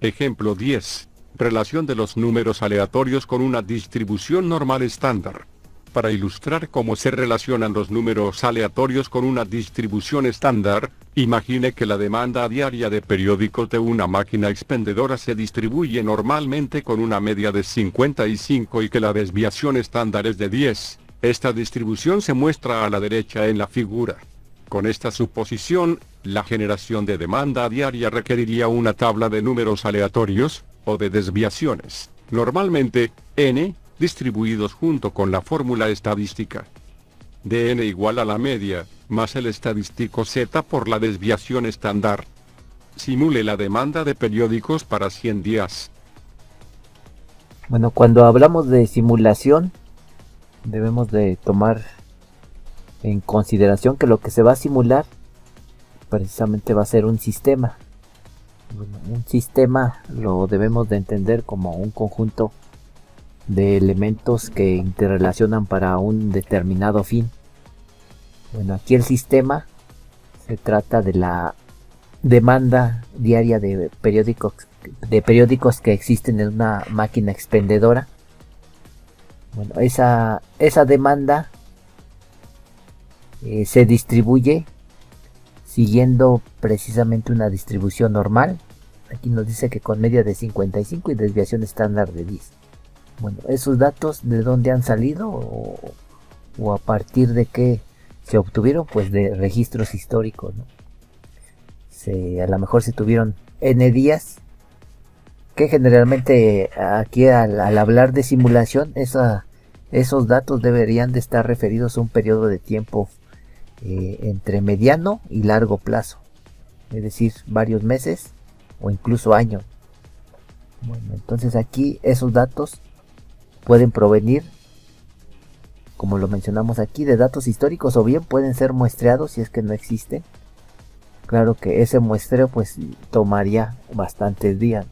Ejemplo 10. Relación de los números aleatorios con una distribución normal estándar. Para ilustrar cómo se relacionan los números aleatorios con una distribución estándar, imagine que la demanda diaria de periódicos de una máquina expendedora se distribuye normalmente con una media de 55 y que la desviación estándar es de 10. Esta distribución se muestra a la derecha en la figura. Con esta suposición, la generación de demanda diaria requeriría una tabla de números aleatorios, o de desviaciones, normalmente n, distribuidos junto con la fórmula estadística. dn igual a la media, más el estadístico z por la desviación estándar. Simule la demanda de periódicos para 100 días. Bueno, cuando hablamos de simulación, debemos de tomar en consideración que lo que se va a simular precisamente va a ser un sistema. Bueno, un sistema lo debemos de entender como un conjunto de elementos que interrelacionan para un determinado fin. Bueno, aquí el sistema se trata de la demanda diaria de periódicos que existen en una máquina expendedora. Bueno, esa demanda se distribuye siguiendo precisamente una distribución normal. Aquí nos dice que con media de 55 y desviación estándar de 10. Bueno, esos datos de dónde han salido o a partir de qué se obtuvieron, pues de registros históricos, ¿no? A lo mejor se tuvieron n días, que generalmente aquí al hablar de simulación, esos datos deberían de estar referidos a un periodo de tiempo entre mediano y largo plazo, es decir, varios meses o incluso años. Bueno, entonces aquí esos datos pueden provenir, como lo mencionamos aquí, de datos históricos, o bien pueden ser muestreados si es que no existen. Claro que ese muestreo pues tomaría bastantes días.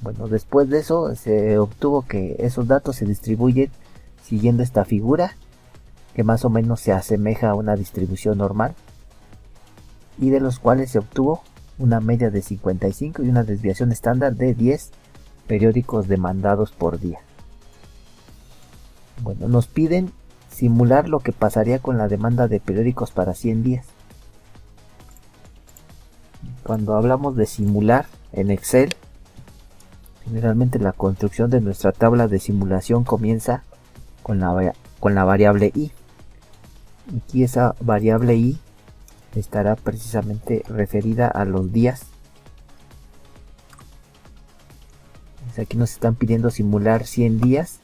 Bueno, después de eso se obtuvo que esos datos se distribuyen siguiendo esta figura, que más o menos se asemeja a una distribución normal, y de los cuales se obtuvo una media de 55 y una desviación estándar de 10 periódicos demandados por día. Bueno, nos piden simular lo que pasaría con la demanda de periódicos para 100 días. Cuando hablamos de simular en Excel, generalmente la construcción de nuestra tabla de simulación comienza con la variable i. Aquí esa variable i estará precisamente referida a los días. Aquí nos están pidiendo simular 100 días,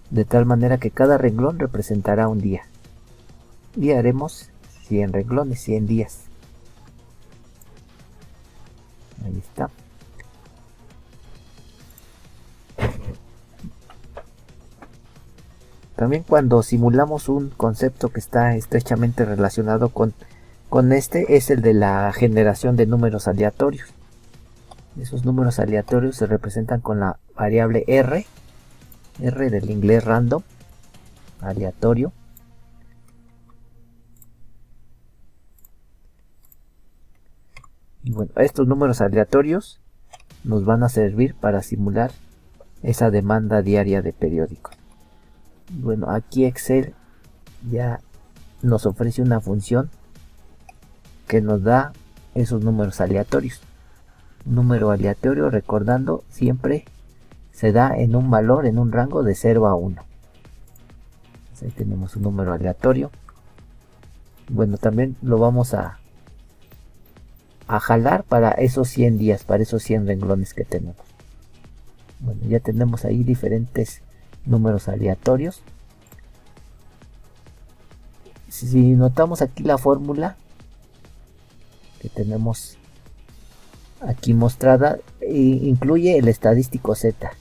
de tal manera que cada renglón representará un día. Y haremos 100 renglones, 100 días. Ahí está. También cuando simulamos un concepto que está estrechamente relacionado con este, es el de la generación de números aleatorios. Esos números aleatorios se representan con la variable r del inglés random, aleatorio. Y bueno, estos números aleatorios nos van a servir para simular esa demanda diaria de periódicos. Bueno, aquí Excel ya nos ofrece una función que nos da esos números aleatorios. Un número aleatorio, recordando, siempre se da en un valor, en un rango de 0 a 1. Entonces ahí tenemos un número aleatorio. Bueno, también lo vamos a jalar para esos 100 días, para esos 100 renglones que tenemos. Bueno, ya tenemos ahí diferentes números aleatorios. Si notamos aquí la fórmula que tenemos aquí mostrada, incluye el estadístico z,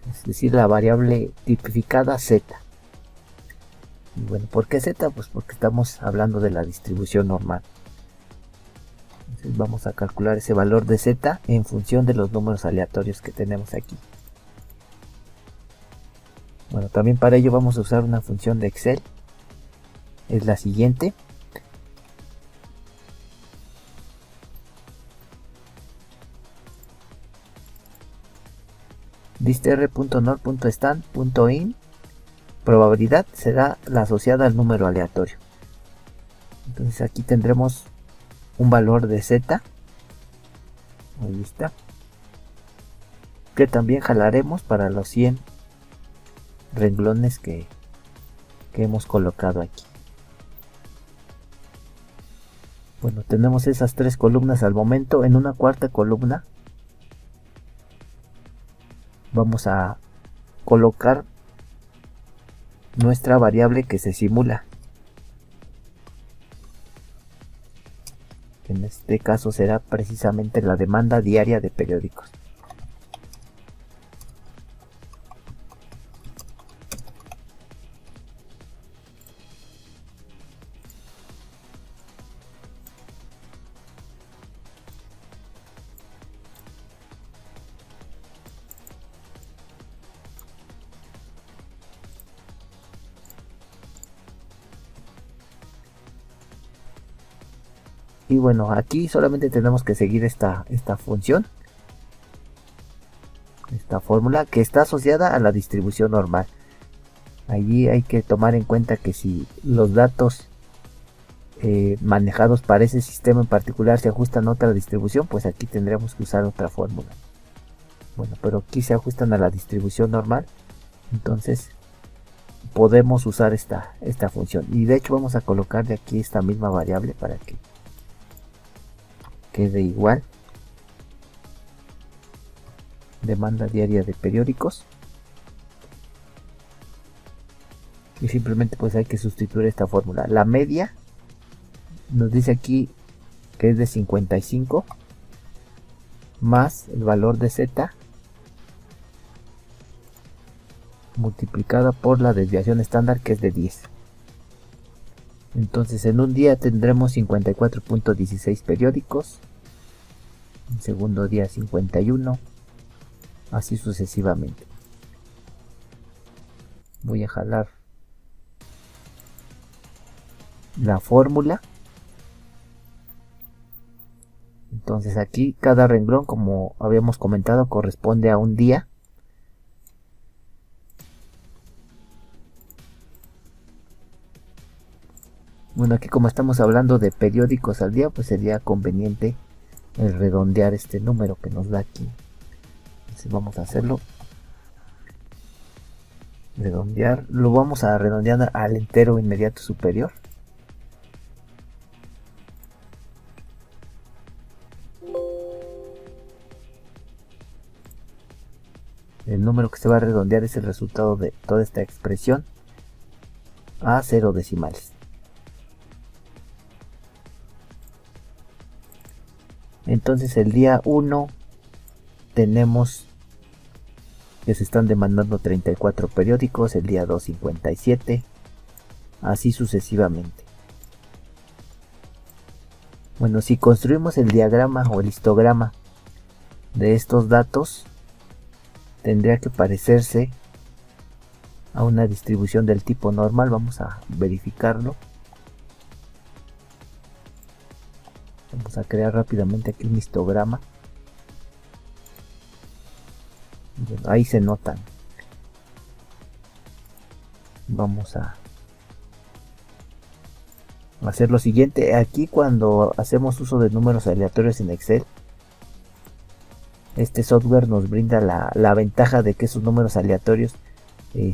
es decir, la variable tipificada z. Y bueno, ¿por qué z? Pues porque estamos hablando de la distribución normal. Entonces vamos a calcular ese valor de z en función de los números aleatorios que tenemos aquí. Bueno, también para ello vamos a usar una función de Excel. Es la siguiente. distr.nor.stand.in probabilidad será la asociada al número aleatorio. Entonces aquí tendremos un valor de z, ahí está, que también jalaremos para los 100 renglones que hemos colocado aquí. Bueno, tenemos esas 3 columnas al momento. En una cuarta columna vamos a colocar nuestra variable que se simula. En este caso será precisamente la demanda diaria de periódicos. Y bueno, aquí solamente tenemos que seguir esta función, esta fórmula que está asociada a la distribución normal. Allí hay que tomar en cuenta que si los datos manejados para ese sistema en particular se ajustan a otra distribución, pues aquí tendremos que usar otra fórmula. Bueno, pero aquí se ajustan a la distribución normal, entonces podemos usar esta función. Y de hecho vamos a colocarle aquí esta misma variable para que quede igual. Demanda diaria de periódicos. Y simplemente pues hay que sustituir esta fórmula. La media nos dice aquí que es de 55 más el valor de z multiplicada por la desviación estándar, que es de 10. Entonces en un día tendremos 54.16 periódicos, en segundo día 51, así sucesivamente. Voy a jalar la fórmula. Entonces aquí cada renglón, como habíamos comentado, corresponde a un día. Bueno, aquí como estamos hablando de periódicos al día, pues sería conveniente el redondear este número que nos da aquí. Entonces vamos a hacerlo. Redondear, lo vamos a redondear al entero inmediato superior. El número que se va a redondear es el resultado de toda esta expresión a 0 decimales. Entonces el día 1 tenemos que se están demandando 34 periódicos, el día 2 57, así sucesivamente. Bueno, si construimos el diagrama o el histograma de estos datos, tendría que parecerse a una distribución del tipo normal. Vamos a verificarlo. Vamos a crear rápidamente aquí un histograma. Bueno, ahí se notan. Vamos a hacer lo siguiente. Aquí cuando hacemos uso de números aleatorios en Excel, este software nos brinda la ventaja de que esos números aleatorios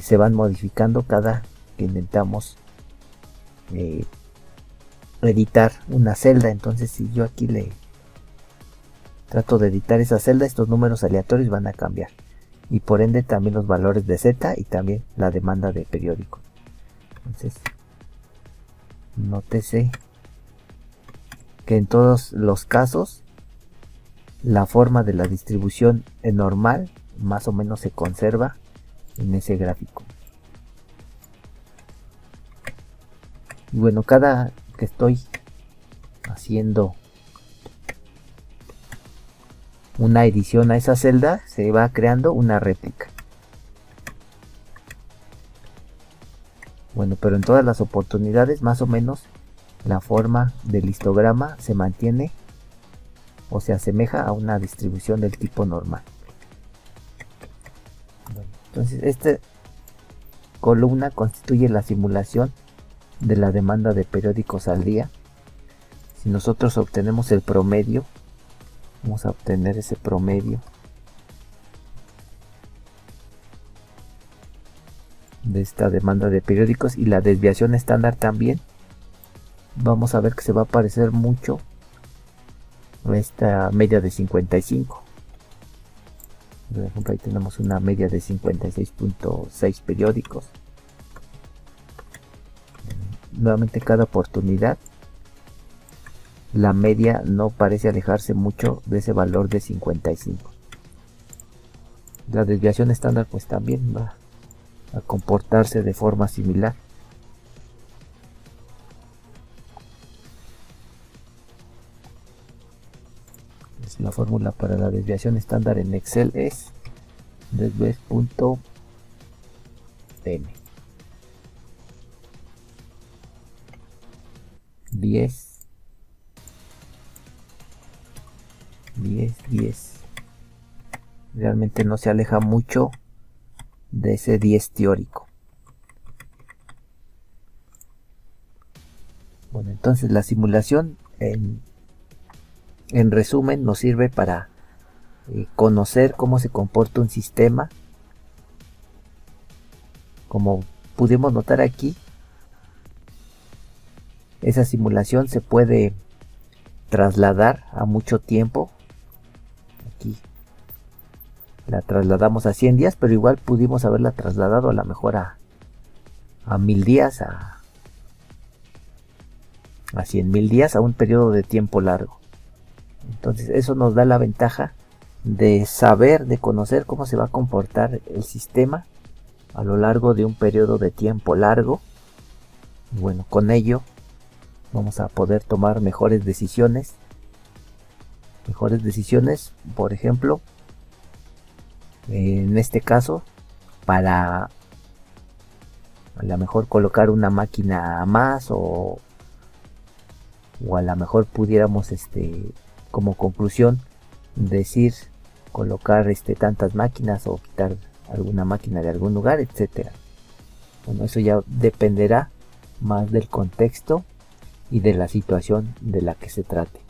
se van modificando cada que intentamos editar una celda. Entonces si yo aquí le trato de editar esa celda, estos números aleatorios van a cambiar, y por ende también los valores de Z y también la demanda de periódico. Entonces nótese que en todos los casos la forma de la distribución normal más o menos se conserva en ese gráfico. Y bueno, cada que estoy haciendo una edición a esa celda, se va creando una réplica. Bueno, pero en todas las oportunidades más o menos la forma del histograma se mantiene o se asemeja a una distribución del tipo normal. Entonces esta columna constituye la simulación de la demanda de periódicos al día. Si nosotros obtenemos el promedio, vamos a obtener ese promedio de esta demanda de periódicos y la desviación estándar también, vamos a ver que se va a parecer mucho a esta media de 55. Por ejemplo, ahí tenemos una media de 56.6 periódicos. Nuevamente, cada oportunidad la media no parece alejarse mucho de ese valor de 55. La desviación estándar pues también va a comportarse de forma similar. La fórmula para la desviación estándar en Excel es desves.m. 10, 10, 10. Realmente no se aleja mucho de ese 10 teórico. Bueno, entonces la simulación en resumen nos sirve para conocer cómo se comporta un sistema. Como pudimos notar aquí, esa simulación se puede trasladar a mucho tiempo. Aquí la trasladamos a 100 días, pero igual pudimos haberla trasladado a lo mejor a 1000 días, a 100.000 días, a un periodo de tiempo largo. Entonces eso nos da la ventaja de saber, de conocer cómo se va a comportar el sistema a lo largo de un periodo de tiempo largo. Y bueno, con ello vamos a poder tomar mejores decisiones. Por ejemplo, en este caso, para a lo mejor colocar una máquina más, o a lo mejor pudiéramos como conclusión decir colocar tantas máquinas o quitar alguna máquina de algún lugar, etcétera. Bueno, eso ya dependerá más del contexto y de la situación de la que se trate.